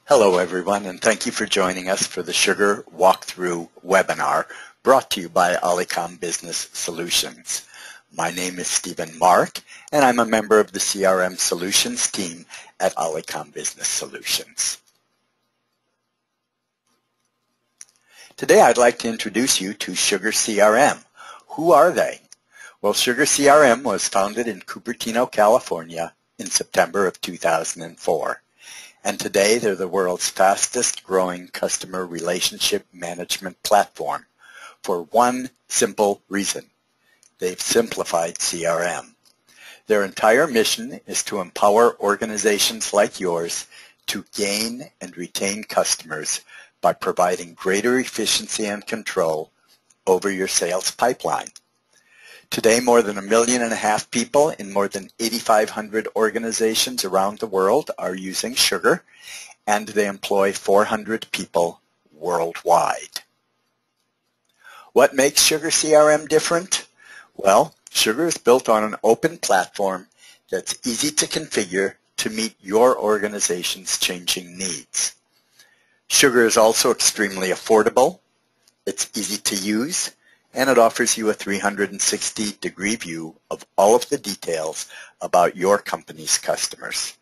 Hello everyone, and thank you for joining us for the Sugar Walkthrough webinar brought to you by Alicom Business Solutions. My name is Stephen Mark, and I'm a member of the CRM Solutions team at Alicom Business Solutions. Today I'd like to introduce you to SugarCRM. Who are they? Well, SugarCRM was founded in Cupertino, California in September of 2004. And today they're the world's fastest growing customer relationship management platform for one simple reason. They've simplified CRM. Their entire mission is to empower organizations like yours to gain and retain customers by providing greater efficiency and control over your sales pipeline. Today, more than 1.5 million people in more than 8,500 organizations around the world are using Sugar, and they employ 400 people worldwide. What makes SugarCRM different? Well, Sugar is built on an open platform that's easy to configure to meet your organization's changing needs. Sugar is also extremely affordable, it's easy to use, and it offers you a 360-degree view of all of the details about your company's customers.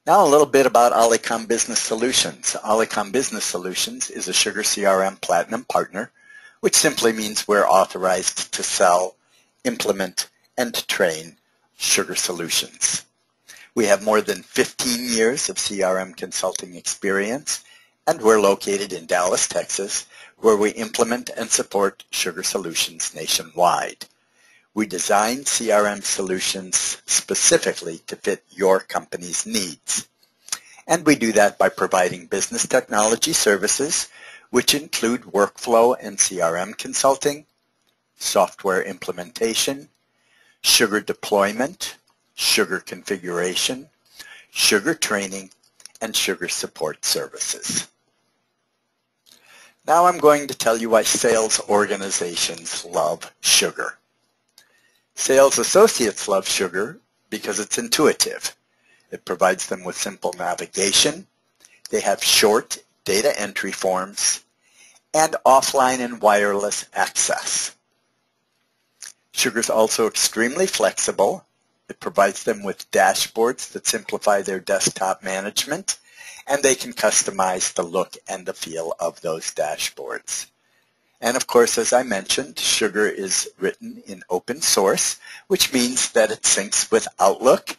Now a little bit about Alicom Business Solutions. Alicom Business Solutions is a SugarCRM Platinum Partner, which simply means we're authorized to sell, implement, and train Sugar solutions. We have more than 15 years of CRM consulting experience, and we're located in Dallas, Texas, where we implement and support Sugar solutions nationwide. We design CRM solutions specifically to fit your company's needs. And we do that by providing business technology services, which include workflow and CRM consulting, software implementation, Sugar deployment, Sugar configuration, Sugar training, and Sugar support services. Now I'm going to tell you why sales organizations love Sugar. Sales associates love Sugar because it's intuitive. It provides them with simple navigation. They have short data entry forms and offline and wireless access. Sugar is also extremely flexible. It provides them with dashboards that simplify their desktop management, and they can customize the look and the feel of those dashboards. And of course, as I mentioned, Sugar is written in open source, which means that it syncs with Outlook,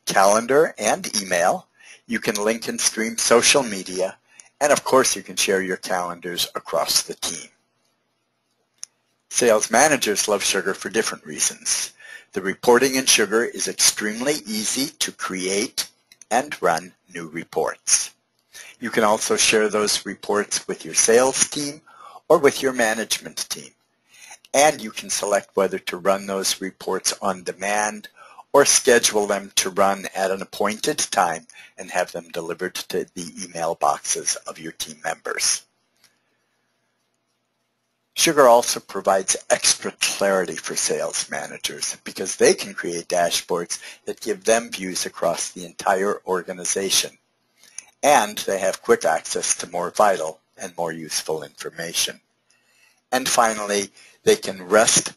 calendar, and email. You can link and stream social media, and of course, you can share your calendars across the team. Sales managers love Sugar for different reasons. The reporting in Sugar is extremely easy to create and run new reports. You can also share those reports with your sales team or with your management team. And you can select whether to run those reports on demand or schedule them to run at an appointed time and have them delivered to the email boxes of your team members. Sugar also provides extra clarity for sales managers because they can create dashboards that give them views across the entire organization. And they have quick access to more vital and more useful information. And finally, they can rest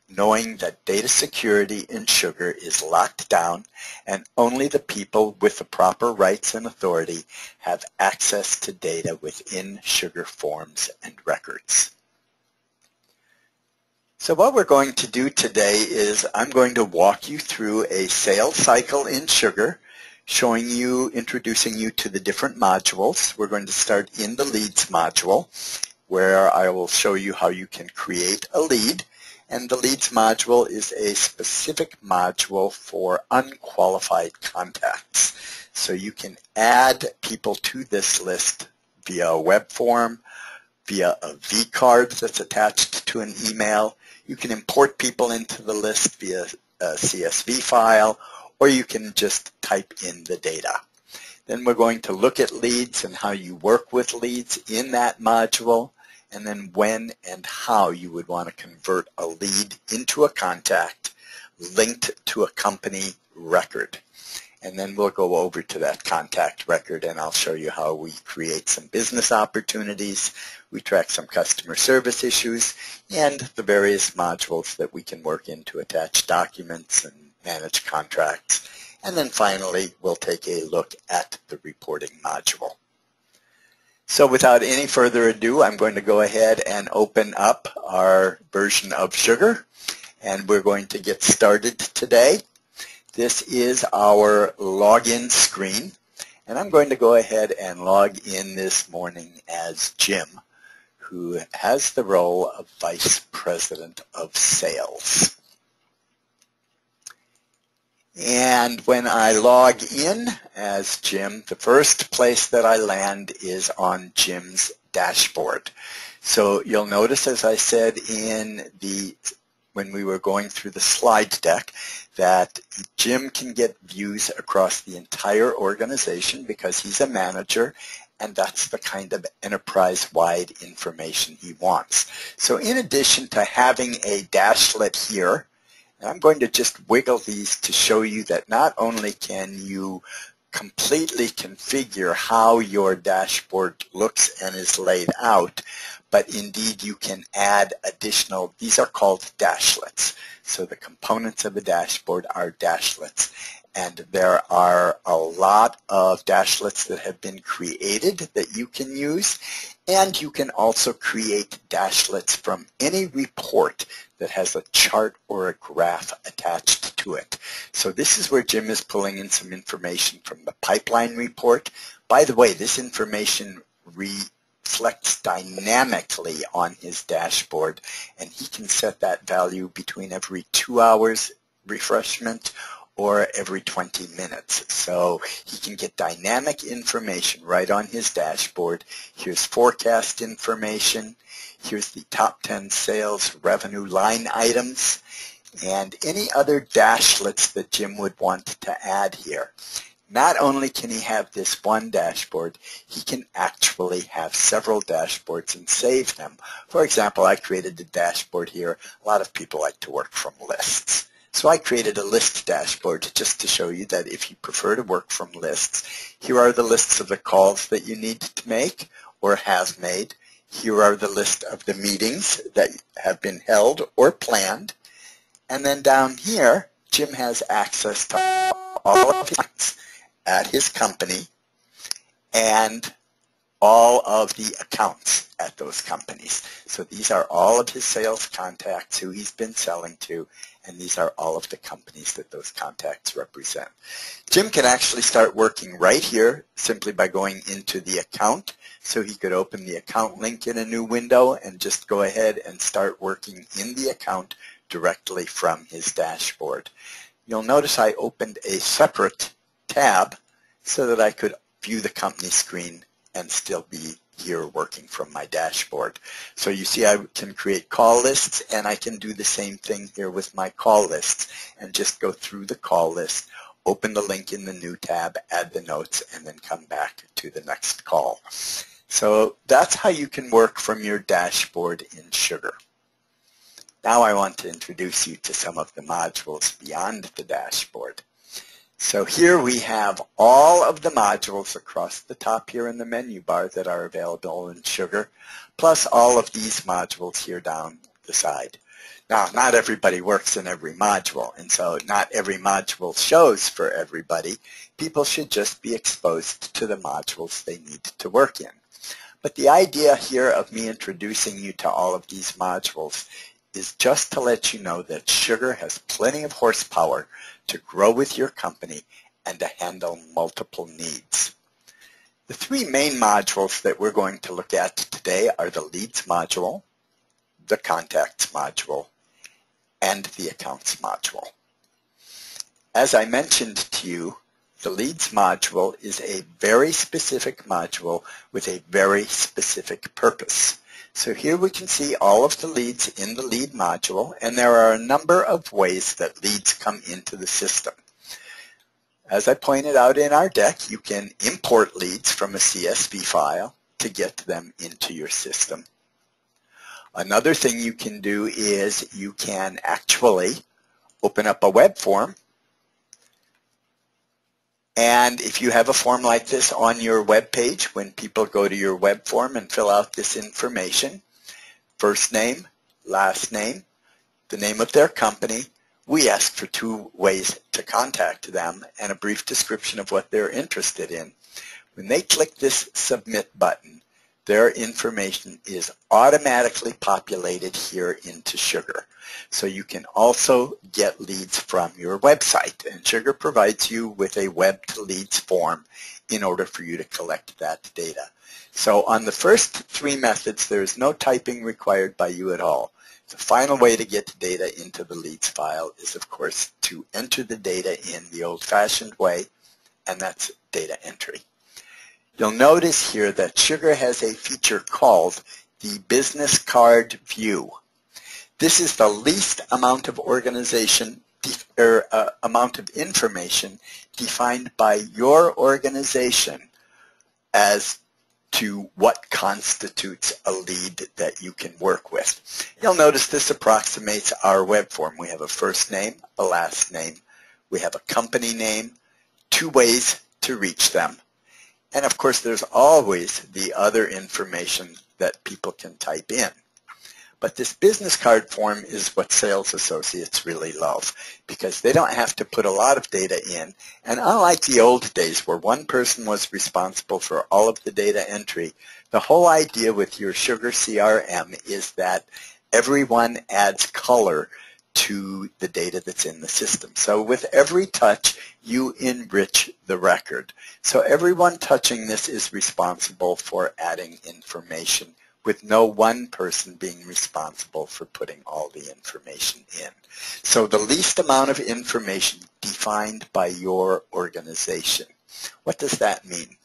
knowing that data security in Sugar is locked down and only the people with the proper rights and authority have access to data within Sugar forms and records. So what we're going to do today is I'm going to walk you through a sales cycle in Sugar, introducing you to the different modules. We're going to start in the leads module, where I will show you how you can create a lead. And the leads module is a specific module for unqualified contacts. So you can add people to this list via a web form, via a vCard that's attached to an email. You can import people into the list via a CSV file, or you can just type in the data. Then we're going to look at leads and how you work with leads in that module, and then when and how you would want to convert a lead into a contact linked to a company record. and then we'll go over to that contact record and I'll show you how we create some business opportunities, we track some customer service issues, and the various modules that we can work in to attach documents and manage contracts. And then finally, we'll take a look at the reporting module. So without any further ado, I'm going to go ahead and open up our version of Sugar, and we're going to get started today. This is our login screen, and I'm going to go ahead and log in this morning as Jim, who has the role of Vice President of Sales. And when I log in as Jim, the first place that I land is on Jim's dashboard. So you'll notice, as I said when we were going through the slide deck, that Jim can get views across the entire organization because he's a manager, and that's the kind of enterprise-wide information he wants. So in addition to having a dashlet here, and I'm going to just wiggle these to show you that not only can you completely configure how your dashboard looks and is laid out, but indeed you can add additional, these are called dashlets. So the components of a dashboard are dashlets. And there are a lot of dashlets that have been created that you can use. And you can also create dashlets from any report that has a chart or a graph attached to it. So this is where Jim is pulling in some information from the pipeline report. By the way, this information reflects dynamically on his dashboard, and he can set that value between every 2 hours refreshment or every 20 minutes. So he can get dynamic information right on his dashboard. Here's forecast information. Here's the top 10 sales revenue line items and any other dashlets that Jim would want to add here. Not only can he have this one dashboard, he can actually have several dashboards and save them. For example, I created a dashboard here. A lot of people like to work from lists. So I created a list dashboard just to show you that if you prefer to work from lists, here are the lists of the calls that you need to make or have made. Here are the list of the meetings that have been held or planned. And then down here, Jim has access to all of his accounts at his company and all of the accounts at those companies. So these are all of his sales contacts who he's been selling to, and these are all of the companies that those contacts represent. Jim can actually start working right here simply by going into the account. So he could open the account link in a new window and just go ahead and start working in the account directly from his dashboard. You'll notice I opened a separate tab so that I could view the company screen and still be here working from my dashboard. So you see I can create call lists, and I can do the same thing here with my call lists and just go through the call list, open the link in the new tab, add the notes, and then come back to the next call. So that's how you can work from your dashboard in Sugar. Now I want to introduce you to some of the modules beyond the dashboard. So here we have all of the modules across the top here in the menu bar that are available in Sugar, plus all of these modules here down the side. Now, not everybody works in every module, and so not every module shows for everybody. People should just be exposed to the modules they need to work in. But the idea here of me introducing you to all of these modules is just to let you know that Sugar has plenty of horsepower to grow with your company and to handle multiple needs. The three main modules that we're going to look at today are the Leads module, the Contacts module, and the Accounts module. As I mentioned to you, the Leads module is a very specific module with a very specific purpose. So here we can see all of the leads in the Lead module, and there are a number of ways that leads come into the system. As I pointed out in our deck, you can import leads from a CSV file to get them into your system. Another thing you can do is you can actually open up a web form And if you have a form like this on your web page, when people go to your web form and fill out this information, first name, last name, the name of their company, we ask for 2 ways to contact them and a brief description of what they're interested in. When they click this submit button, their information is automatically populated here into Sugar. So you can also get leads from your website, and Sugar provides you with a web to leads form in order for you to collect that data. So on the first 3 methods, there is no typing required by you at all. The final way to get data into the leads file is, of course, to enter the data in the old-fashioned way, and that's data entry. You'll notice here that Sugar has a feature called the Business Card View. This is the least amount of amount of information defined by your organization as to what constitutes a lead that you can work with. You'll notice this approximates our web form. We have a first name, a last name, we have a company name, 2 ways to reach them, and of course there's always the other information that people can type in. But this business card form is what sales associates really love, because they don't have to put a lot of data in. And unlike the old days where one person was responsible for all of the data entry, the whole idea with your SugarCRM is that everyone adds color to the data that's in the system. So with every touch, you enrich the record. So everyone touching this is responsible for adding information, with no one person being responsible for putting all the information in. So the least amount of information defined by your organization. What does that mean?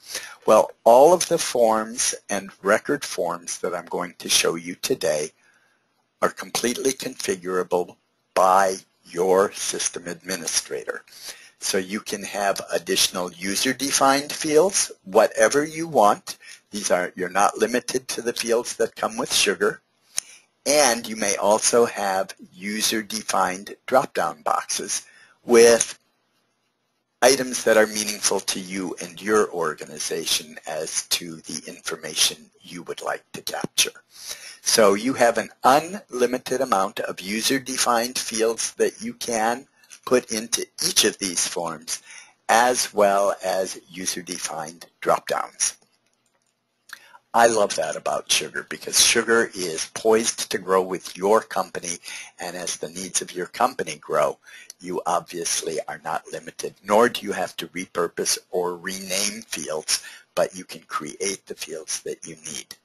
Well, all of the forms and record forms that I'm going to show you today are completely configurable by your system administrator. So you can have additional user-defined fields, whatever you want. You're not limited to the fields that come with Sugar. And you may also have user-defined drop-down boxes with items that are meaningful to you and your organization as to the information you would like to capture. So you have an unlimited amount of user-defined fields that you can put into each of these forms, as well as user-defined drop-downs. I love that about Sugar, because Sugar is poised to grow with your company, and as the needs of your company grow, you obviously are not limited, nor do you have to repurpose or rename fields, but you can create the fields that you need.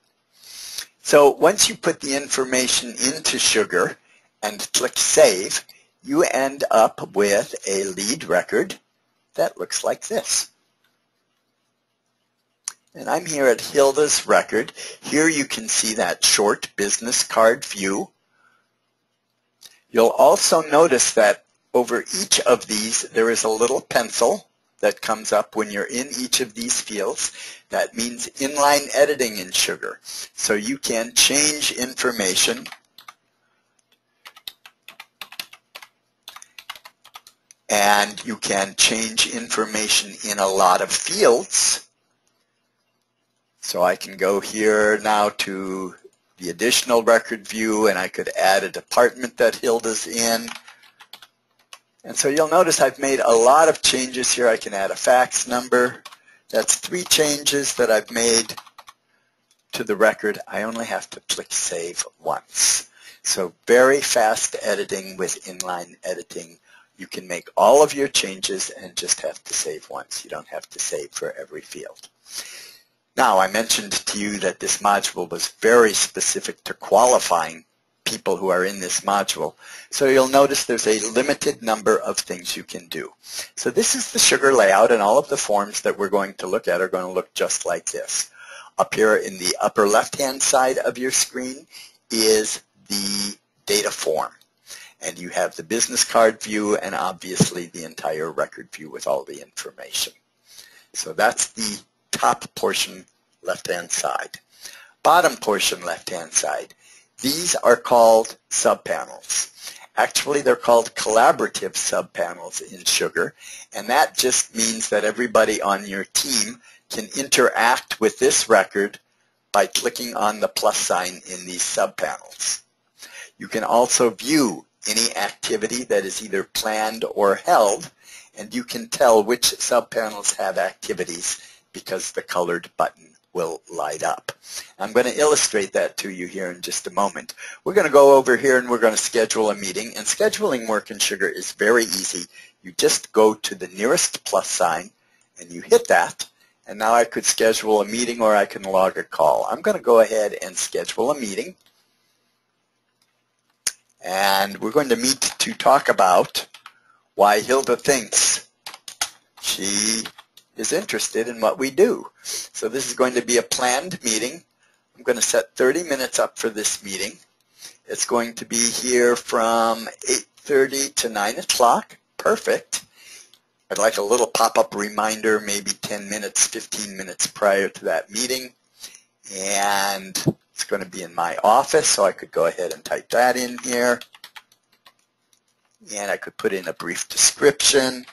So once you put the information into Sugar and click Save, you end up with a lead record that looks like this. And I'm here at Hilda's record. Here you can see that short business card view. You'll also notice that over each of these there is a little pencil that comes up when you're in each of these fields. That means inline editing in Sugar. So you can change information and you can change information in a lot of fields. So I can go here now to the additional record view, and I could add a department that Hilda's in. And so you'll notice I've made a lot of changes here. I can add a fax number. That's 3 changes that I've made to the record. I only have to click Save once. So very fast editing with inline editing. You can make all of your changes and just have to save once. You don't have to save for every field. Now, I mentioned to you that this module was very specific to qualifying people who are in this module. So you'll notice there's a limited number of things you can do. So this is the Sugar layout, and all of the forms that we're going to look at are going to look just like this. Up here in the upper left-hand side of your screen is the data form. And you have the business card view and obviously the entire record view with all the information. So that's the top portion, left-hand side. Bottom portion, left-hand side. These are called subpanels. Actually, they're called collaborative subpanels in Sugar, and that just means that everybody on your team can interact with this record by clicking on the plus sign in these subpanels. You can also view any activity that is either planned or held, and you can tell which subpanels have activities because the colored button will light up. I'm going to illustrate that to you here in just a moment. We're going to go over here and we're going to schedule a meeting, and scheduling work in Sugar is very easy. You just go to the nearest plus sign and you hit that, and now I could schedule a meeting or I can log a call. I'm going to go ahead and schedule a meeting, and we're going to meet to talk about why Hilda thinks she is interested in what we do. So this is going to be a planned meeting. I'm going to set 30 minutes up for this meeting. It's going to be here from 8:30 to 9 o'clock. Perfect. I'd like a little pop-up reminder, maybe 10 minutes, 15 minutes prior to that meeting. And it's going to be in my office, so I could go ahead and type that in here. And I could put in a brief description.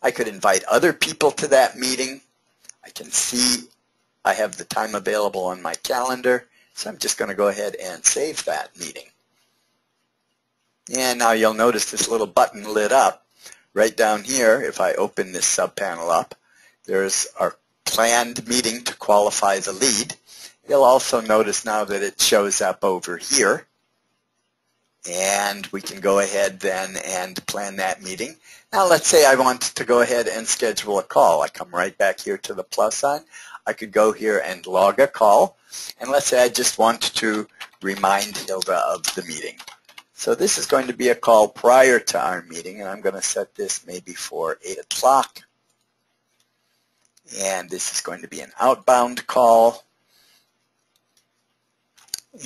I could invite other people to that meeting. I can see I have the time available on my calendar, so I'm just going to go ahead and save that meeting. And now you'll notice this little button lit up. Right down here, if I open this subpanel up, there's our planned meeting to qualify the lead. You'll also notice now that it shows up over here. And we can go ahead then and plan that meeting. Now let's say I want to go ahead and schedule a call. I come right back here to the plus sign. I could go here and log a call. And let's say I just want to remind Hilda of the meeting. So this is going to be a call prior to our meeting, and I'm going to set this maybe for 8 o'clock. And this is going to be an outbound call.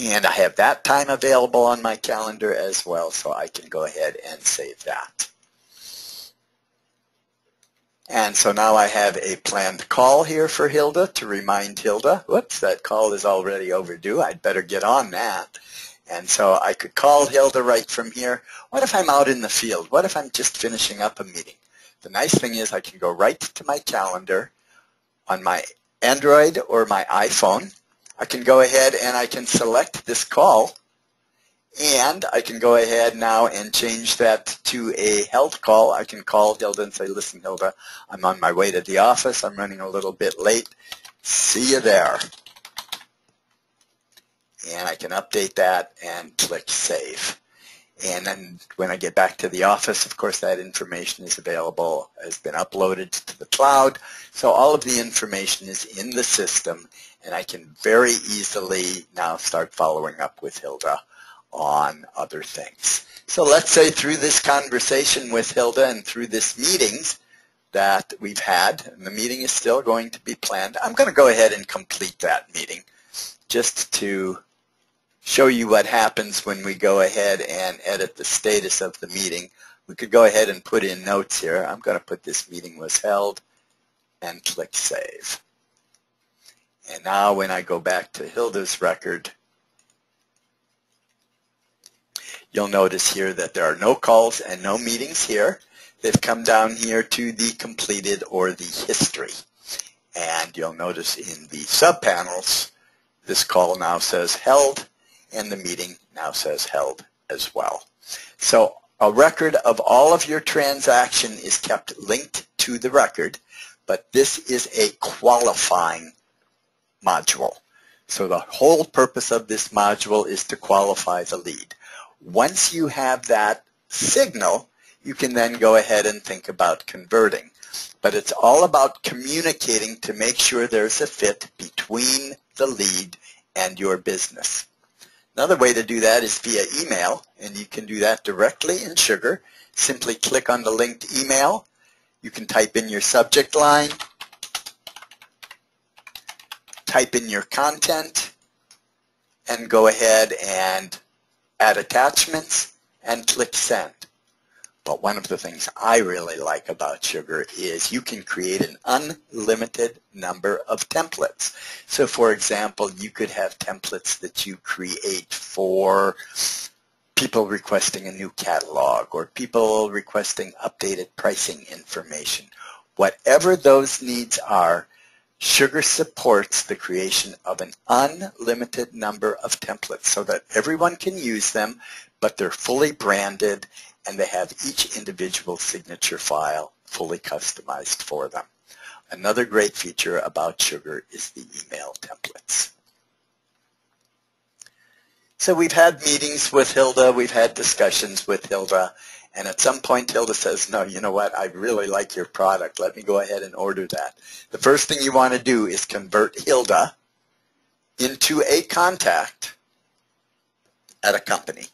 And I have that time available on my calendar as well, so I can go ahead and save that. And so now I have a planned call here for Hilda to remind Hilda. Whoops, that call is already overdue. I'd better get on that. And so I could call Hilda right from here. What if I'm out in the field? What if I'm just finishing up a meeting? The nice thing is I can go right to my calendar on my Android or my iPhone. I can go ahead and I can select this call, and I can go ahead now and change that to a held call. I can call Hilda and say, listen, Hilda, I'm on my way to the office. I'm running a little bit late. See you there. And I can update that and click Save. And then when I get back to the office, of course, that information is available, has been uploaded to the cloud. So all of the information is in the system, and I can very easily now start following up with Hilda on other things. So let's say through this conversation with Hilda and through this meetings that we've had, and the meeting is still going to be planned, I'm going to go ahead and complete that meeting just to show you what happens when we go ahead and edit the status of the meeting. We could go ahead and put in notes here. I'm going to put this meeting was held and click Save. And now when I go back to Hilda's record, you'll notice here that there are no calls and no meetings here. They've come down here to the completed or the history. And you'll notice in the subpanels, this call now says held, and the meeting now says held as well. So a record of all of your transaction is kept linked to the record, but this is a qualifying module. So the whole purpose of this module is to qualify the lead. Once you have that signal, you can then go ahead and think about converting. But it's all about communicating to make sure there's a fit between the lead and your business. Another way to do that is via email, and you can do that directly in Sugar. Simply click on the linked email. You can type in your subject line, type in your content, and go ahead and add attachments and click send. But one of the things I really like about Sugar is you can create an unlimited number of templates. So for example, you could have templates that you create for people requesting a new catalog or people requesting updated pricing information. Whatever those needs are, Sugar supports the creation of an unlimited number of templates so that everyone can use them, but they're fully branded and they have each individual signature file fully customized for them. Another great feature about Sugar is the email templates. So we've had meetings with Hilda, we've had discussions with Hilda, and at some point Hilda says, no, you know what, I really like your product, let me go ahead and order that. The first thing you want to do is convert Hilda into a contact at a company.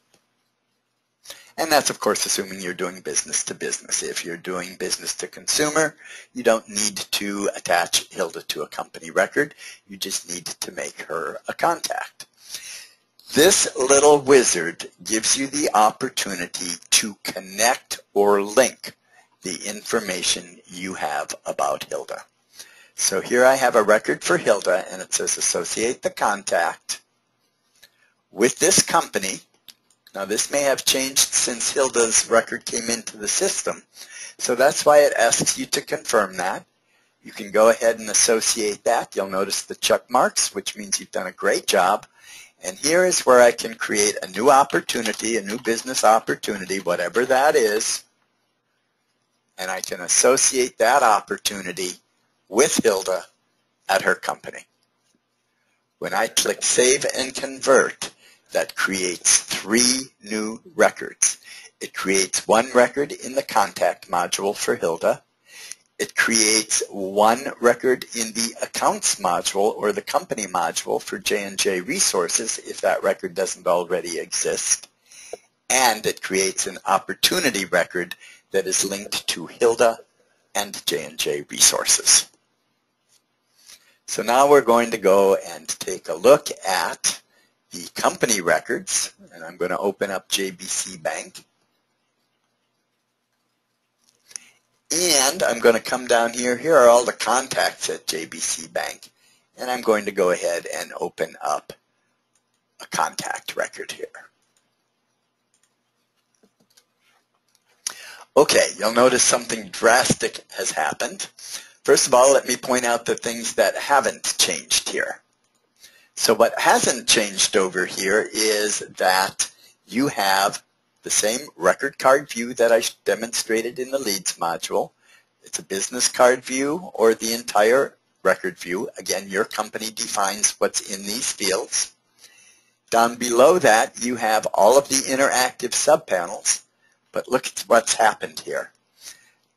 And that's, of course, assuming you're doing business to business. If you're doing business to consumer, you don't need to attach Hilda to a company record. You just need to make her a contact. This little wizard gives you the opportunity to connect or link the information you have about Hilda. So here I have a record for Hilda, and it says associate the contact with this company. Now this may have changed since Hilda's record came into the system, so that's why it asks you to confirm that. You can go ahead and associate that. You'll notice the check marks, which means you've done a great job. And here is where I can create a new opportunity, a new business opportunity, whatever that is, and I can associate that opportunity with Hilda at her company. When I click Save and Convert, that creates 3 new records. It creates 1 record in the contact module for Hilda. It creates 1 record in the accounts module or the company module for J&J Resources if that record doesn't already exist. And it creates an opportunity record that is linked to Hilda and J&J Resources. So now we're going to go and take a look at the company records, and I'm going to open up JBC Bank. And I'm going to come down here. Here are all the contacts at JBC Bank. And I'm going to go ahead and open up a contact record here. Okay, you'll notice something drastic has happened. First of all, let me point out the things that haven't changed here. So what hasn't changed over here is that you have the same record card view that I demonstrated in the leads module. It's a business card view or the entire record view. Again, your company defines what's in these fields. Down below that, you have all of the interactive subpanels, but look at what's happened here.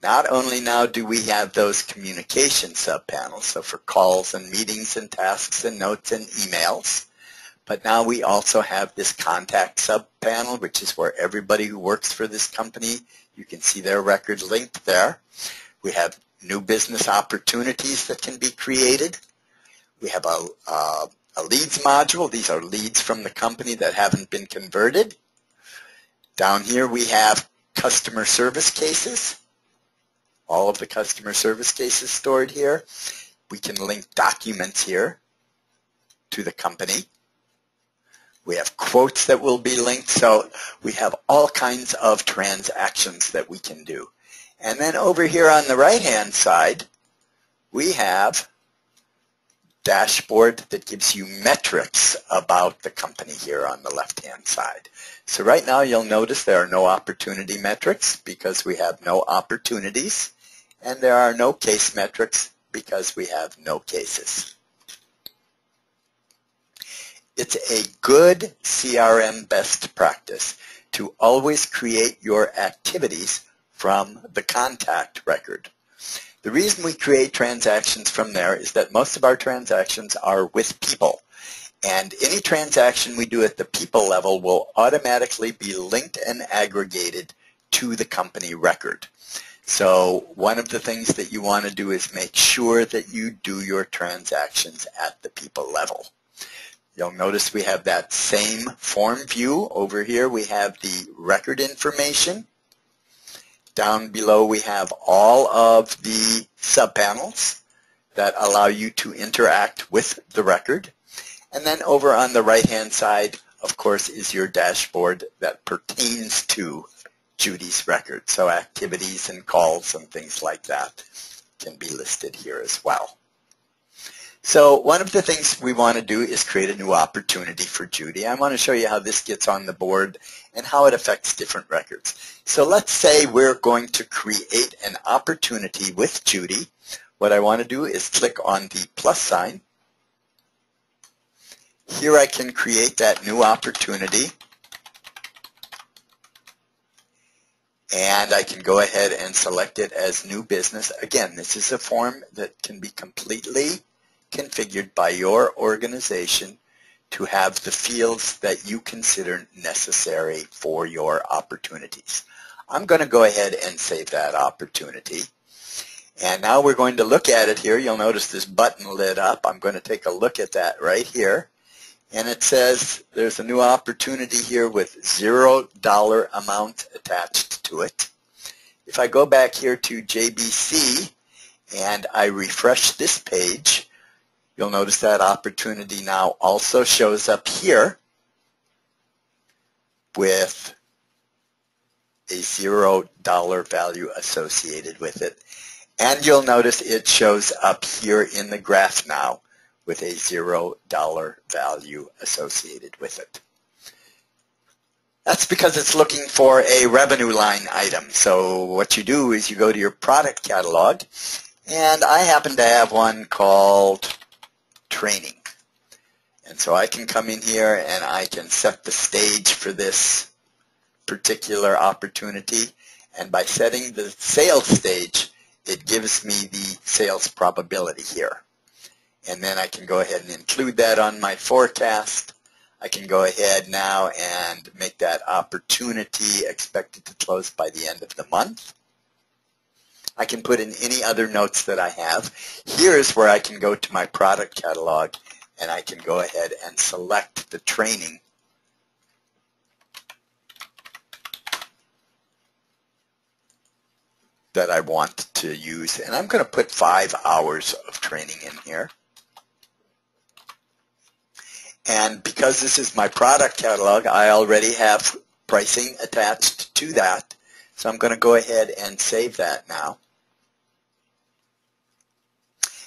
Not only now do we have those communication subpanels, so for calls and meetings and tasks and notes and emails, but now we also have this contact subpanel, which is where everybody who works for this company, you can see their record linked there. We have new business opportunities that can be created. We have a leads module. These are leads from the company that haven't been converted. Down here we have customer service cases. All of the customer service cases stored here. We can link documents here to the company. We have quotes that will be linked, so we have all kinds of transactions that we can do. And then over here on the right-hand side, we have dashboard that gives you metrics about the company here on the left-hand side. So right now you'll notice there are no opportunity metrics because we have no opportunities, and there are no case metrics because we have no cases. It's a good CRM best practice to always create your activities from the contact record. The reason we create transactions from there is that most of our transactions are with people. And any transaction we do at the people level will automatically be linked and aggregated to the company record. So one of the things that you want to do is make sure that you do your transactions at the people level. You'll notice we have that same form view. Over here we have the record information. Down below we have all of the subpanels that allow you to interact with the record. And then over on the right-hand side, of course, is your dashboard that pertains to Judy's record. So activities and calls and things like that can be listed here as well. So one of the things we want to do is create a new opportunity for Judy. I want to show you how this gets on the board and how it affects different records. So let's say we're going to create an opportunity with Judy. What I want to do is click on the plus sign. Here I can create that new opportunity. And I can go ahead and select it as new business. Again, this is a form that can be completely configured by your organization to have the fields that you consider necessary for your opportunities. I'm going to go ahead and save that opportunity. And now we're going to look at it here. You'll notice this button lit up. I'm going to take a look at that right here. And it says there's a new opportunity here with $0 amount attached to it. If I go back here to JBC and I refresh this page, you'll notice that opportunity now also shows up here with a $0 value associated with it. And you'll notice it shows up here in the graph now with a $0 value associated with it. That's because it's looking for a revenue line item. So what you do is you go to your product catalog, and I happen to have one called training. And so I can come in here and I can set the stage for this particular opportunity. And by setting the sales stage, it gives me the sales probability here. And then I can go ahead and include that on my forecast. I can go ahead now and make that opportunity expected to close by the end of the month. I can put in any other notes that I have. Here is where I can go to my product catalog and I can go ahead and select the training that I want to use. And I'm going to put 5 hours of training in here. And because this is my product catalog, I already have pricing attached to that. So I'm going to go ahead and save that now.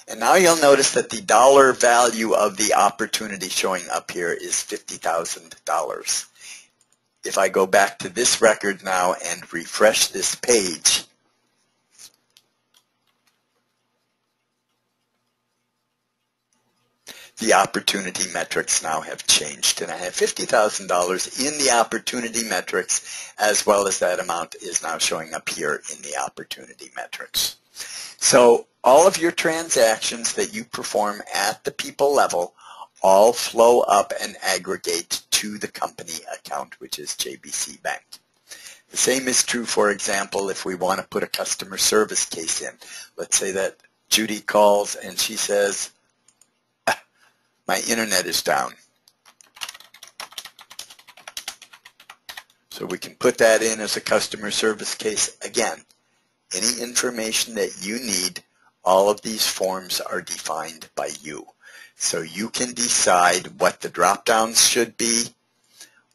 And now you'll notice that the dollar value of the opportunity showing up here is $50,000. If I go back to this record now and refresh this page, the opportunity metrics now have changed, and I have $50,000 in the opportunity metrics, as well as that amount is now showing up here in the opportunity metrics. So all of your transactions that you perform at the people level all flow up and aggregate to the company account, which is JBC Bank. The same is true, for example, if we want to put a customer service case in. Let's say that Judy calls and she says, my internet is down. So we can put that in as a customer service case. Again, any information that you need, all of these forms are defined by you. So you can decide what the drop-downs should be,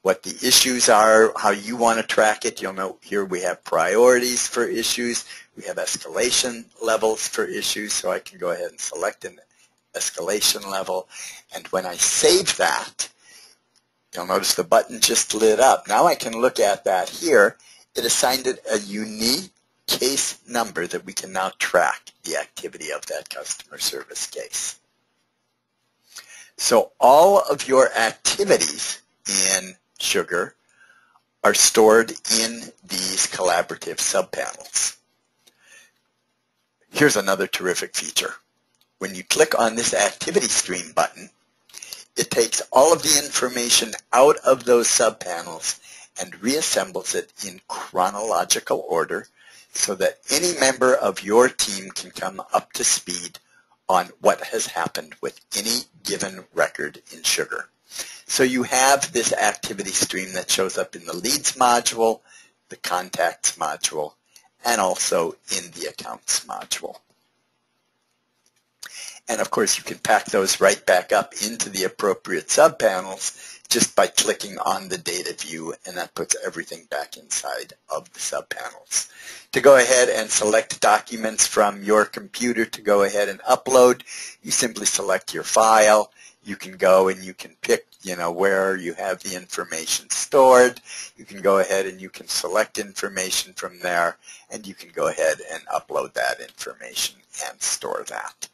what the issues are, how you want to track it. You'll note here we have priorities for issues. We have escalation levels for issues. So I can go ahead and select an escalation level. And when I save that, you'll notice the button just lit up. Now I can look at that here. It assigned it a unique case number that we can now track the activity of that customer service case. So all of your activities in Sugar are stored in these collaborative subpanels. Here's another terrific feature. When you click on this activity stream button, it takes all of the information out of those subpanels and reassembles it in chronological order so that any member of your team can come up to speed on what has happened with any given record in Sugar. So you have this activity stream that shows up in the leads module, the contacts module, and also in the accounts module. And of course, you can pack those right back up into the appropriate subpanels just by clicking on the data view, and that puts everything back inside of the subpanels. To go ahead and select documents from your computer to go ahead and upload, you simply select your file. You can go and you can pick, where you have the information stored. You can go ahead and you can select information from there, and you can go ahead and upload that information and store that.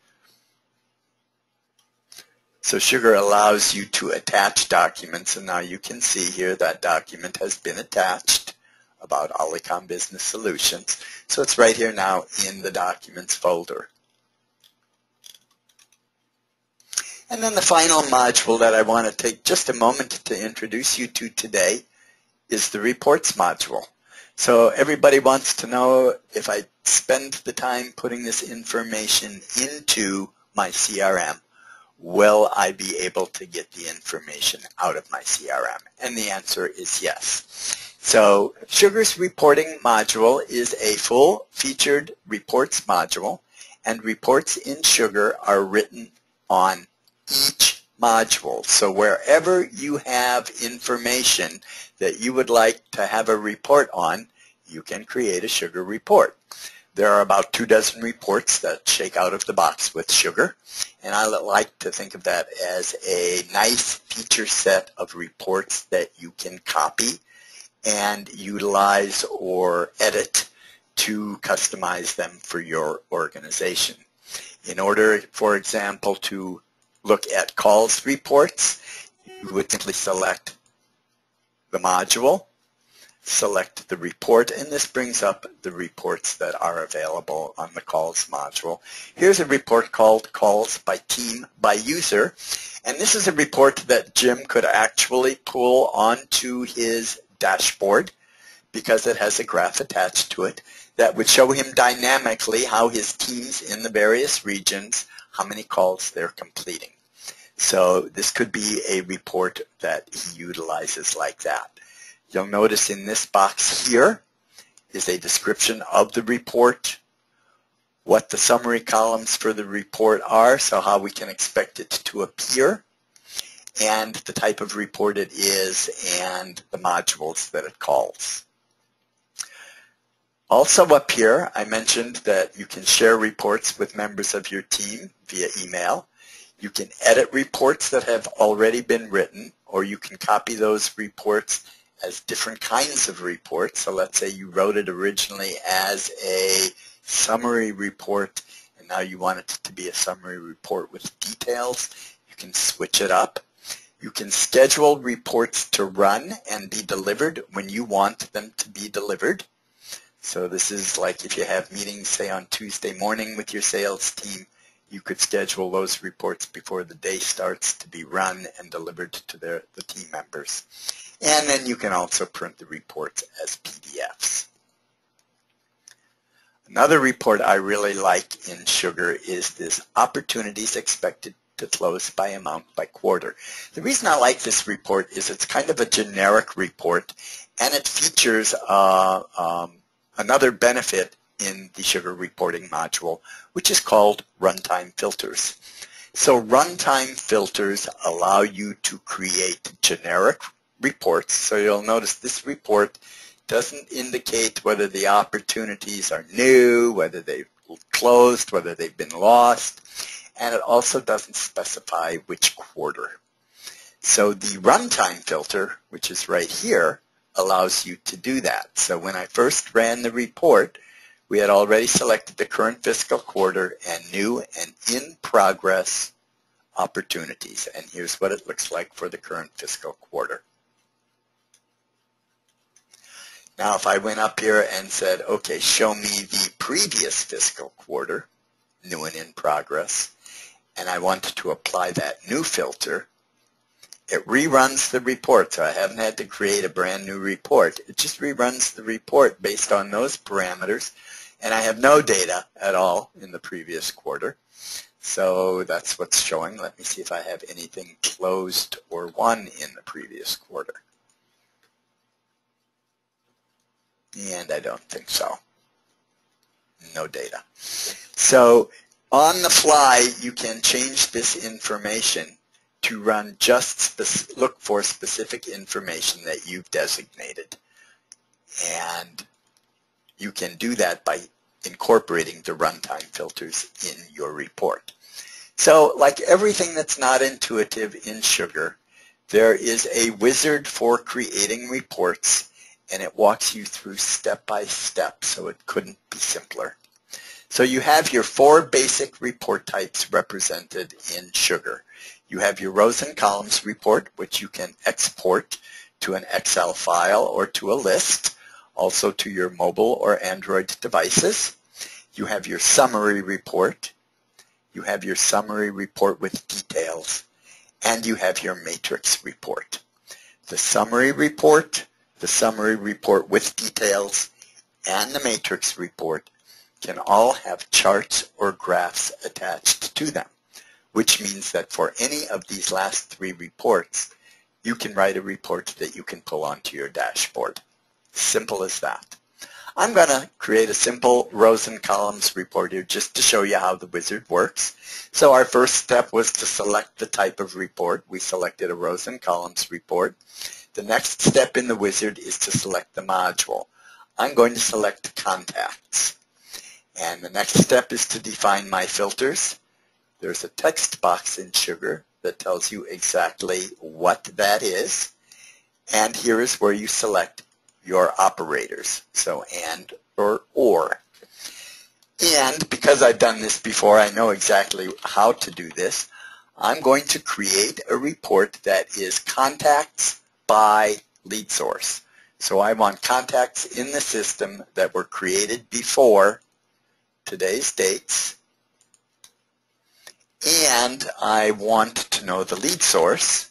So Sugar allows you to attach documents, and now you can see here that document has been attached about Alicom Business Solutions. So it's right here now in the Documents folder. And then the final module that I want to take just a moment to introduce you to today is the Reports module. So everybody wants to know, if I spend the time putting this information into my CRM, will I be able to get the information out of my CRM? And the answer is yes. So Sugar's reporting module is a full-featured reports module, and reports in Sugar are written on each module. So wherever you have information that you would like to have a report on, you can create a Sugar report. There are about 24 reports that shake out of the box with Sugar, and I like to think of that as a nice feature set of reports that you can copy and utilize or edit to customize them for your organization. In order, for example, to look at calls reports, you would simply select the module, select the report, and this brings up the reports that are available on the calls module. Here's a report called Calls by Team by User, and this is a report that Jim could actually pull onto his dashboard because it has a graph attached to it that would show him dynamically how his teams in the various regions, how many calls they're completing. So this could be a report that he utilizes like that. You'll notice in this box here is a description of the report, what the summary columns for the report are, so how we can expect it to appear, and the type of report it is, and the modules that it calls. Also up here, I mentioned that you can share reports with members of your team via email. You can edit reports that have already been written, or you can copy those reports as different kinds of reports. So let's say you wrote it originally as a summary report, and now you want it to be a summary report with details. You can switch it up. You can schedule reports to run and be delivered when you want them to be delivered. So this is like if you have meetings, say, on Tuesday morning with your sales team, you could schedule those reports before the day starts to be run and delivered to the team members. And then you can also print the reports as PDFs. Another report I really like in Sugar is this Opportunities Expected to Close by Amount by Quarter. The reason I like this report is it's kind of a generic report, and it features another benefit in the Sugar reporting module, which is called Runtime Filters. So Runtime Filters allow you to create generic reports. So you'll notice this report doesn't indicate whether the opportunities are new, whether they've closed, whether they've been lost, and it also doesn't specify which quarter. So the runtime filter, which is right here, allows you to do that. So when I first ran the report, we had already selected the current fiscal quarter and new and in progress opportunities. And here's what it looks like for the current fiscal quarter. Now if I went up here and said, okay, show me the previous fiscal quarter, new and in progress, and I wanted to apply that new filter, it reruns the report. So I haven't had to create a brand new report. It just reruns the report based on those parameters, and I have no data at all in the previous quarter. So that's what's showing. Let me see if I have anything closed or won in the previous quarter. And I don't think so. no data. So on the fly, you can change this information to run just look for specific information that you've designated. And you can do that by incorporating the runtime filters in your report. So like everything that's not intuitive in Sugar, there is a wizard for creating reports, and it walks you through step by step, so it couldn't be simpler. So you have your 4 basic report types represented in Sugar. You have your rows and columns report, which you can export to an Excel file or to a list, also to your mobile or Android devices. You have your summary report. You have your summary report with details, and you have your matrix report. The summary report with details, and the matrix report can all have charts or graphs attached to them, which means that for any of these last 3 reports, you can write a report that you can pull onto your dashboard. Simple as that. I'm going to create a simple rows and columns report here just to show you how the wizard works. So our first step was to select the type of report. We selected a rows and columns report. The next step in the wizard is to select the module. I'm going to select contacts. And the next step is to define my filters. There's a text box in Sugar that tells you exactly what that is. And here is where you select your operators, so and or. And because I've done this before, I know exactly how to do this. I'm going to create a report that is contacts by lead source. So I want contacts in the system that were created before today's dates, and I want to know the lead source.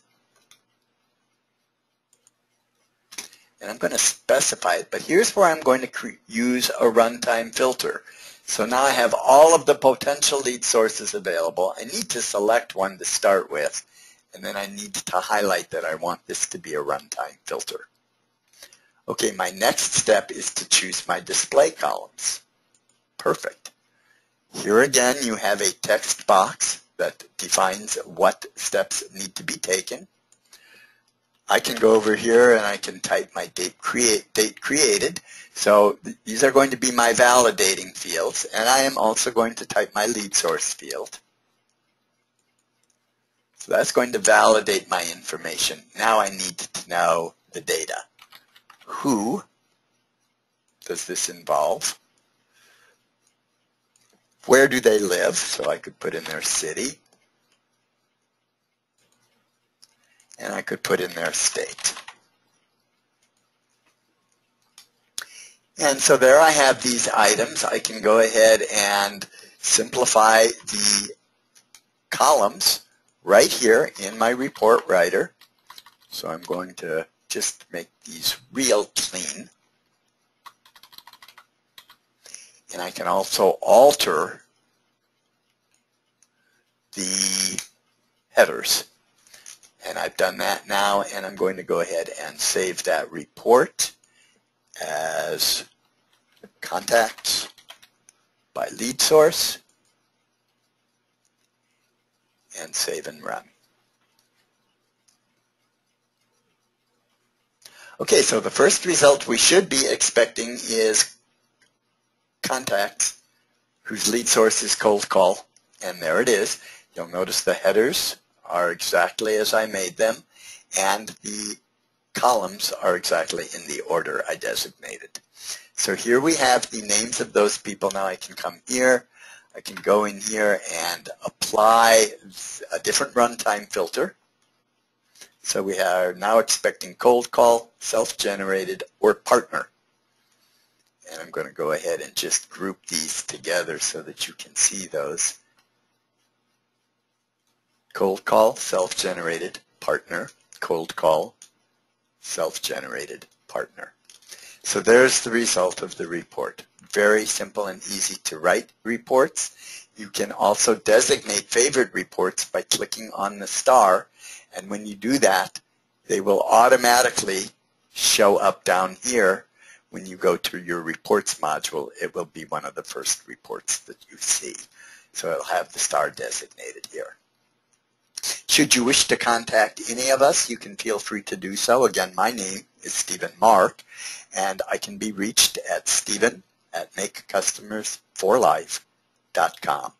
And I'm going to specify it, but here's where I'm going to use a runtime filter. So now I have all of the potential lead sources available. I need to select one to start with, and then I need to highlight that I want this to be a runtime filter. Okay, my next step is to choose my display columns. Perfect. Here again, you have a text box that defines what steps need to be taken. I can go over here and I can type my date created. So these are going to be my validating fields, and I am also going to type my lead source field. So that's going to validate my information. Now I need to know the data. Who does this involve? Where do they live? So I could put in their city. And I could put in their state. And so there I have these items. I can go ahead and simplify the columns right here in my report writer. So I'm going to just make these real clean. And I can also alter the headers. And I've done that now, and I'm going to go ahead and save that report as contacts by lead source, and save and run. Okay, so the first result we should be expecting is contacts whose lead source is cold call, and there it is. You'll notice the headers are exactly as I made them, and the columns are exactly in the order I designated. So here we have the names of those people. Now I can come here, I can go in here and apply a different runtime filter. So we are now expecting cold call, self-generated, or partner. And I'm going to go ahead and just group these together so that you can see those. Cold call, self-generated, partner, cold call, self-generated, partner. So there's the result of the report. Very simple and easy to write reports. You can also designate favorite reports by clicking on the star, and when you do that, they will automatically show up down here when you go to your reports module, it will be one of the first reports that you see. So it'll have the star designated here. Should you wish to contact any of us, you can feel free to do so. Again, my name is Stephen Mark, and I can be reached at stephen@makecustomersforlife.com.